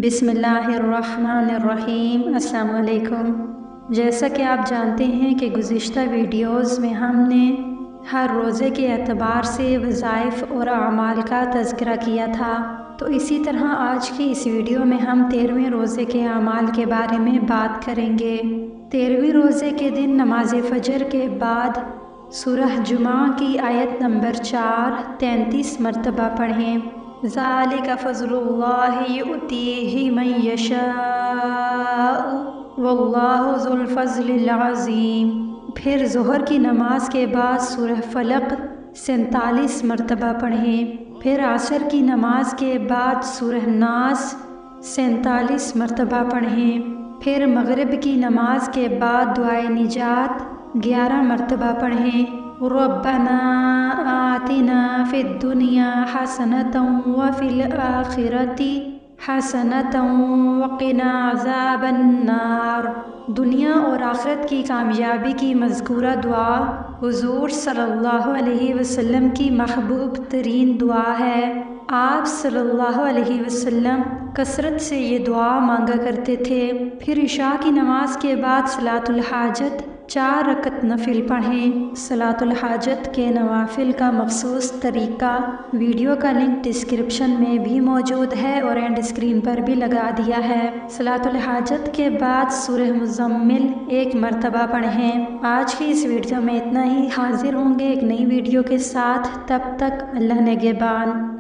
بسم اللہ الرحمن الرحیم۔ السلام علیکم۔ جیسا کہ آپ جانتے ہیں کہ گزشتہ ویڈیوز میں ہم نے ہر روزے کے اعتبار سے وظائف اور اعمال کا تذکرہ کیا تھا، تو اسی طرح آج کی اس ویڈیو میں ہم 13ویں روزے کے اعمال کے بارے میں بات کریں گے۔ 13ویں روزے کے دن نماز فجر کے بعد سورہ جمعہ کی آیت نمبر 4 33 مرتبہ پڑھیں۔ ذالک فضل اللہ یؤتیہ من یشاء واللہ ذو الفضل العظیم۔ پھر ظہر کی نماز کے بعد سورہ فلق 47 مرتبہ پڑھیں۔ پھر عصر کی نماز کے بعد سورہ ناس 47 مرتبہ پڑھیں۔ پھر مغرب کی نماز کے بعد دعائے نجات 11 مرتبہ پڑھیں۔ ربنا آتنا فی الدنیا حسنۃ وفی الآخرۃ حسنۃ وقنا عذاب النار۔ دنیا اور آخرت کی کامیابی کی مذکورہ دعا حضور صلی اللہ علیہ وسلم کی محبوب ترین دعا ہے۔ آپ صلی اللہ علیہ وسلم کثرت سے یہ دعا مانگا کرتے تھے۔ پھر عشاء کی نماز کے بعد صلاۃ الحاجت 4 رکعت نفل پڑھیں۔ صلاۃ الحاجت کے نوافل کا مخصوص طریقہ ویڈیو کا لنک ڈسکرپشن میں بھی موجود ہے اور اینڈ اسکرین پر بھی لگا دیا ہے۔ صلاۃ الحاجت کے بعد سورہ مزمل 1 مرتبہ پڑھیں۔ آج کی اس ویڈیو میں اتنا ہی۔ حاضر ہوں گے ایک نئی ویڈیو کے ساتھ، تب تک اللہ نگہبان۔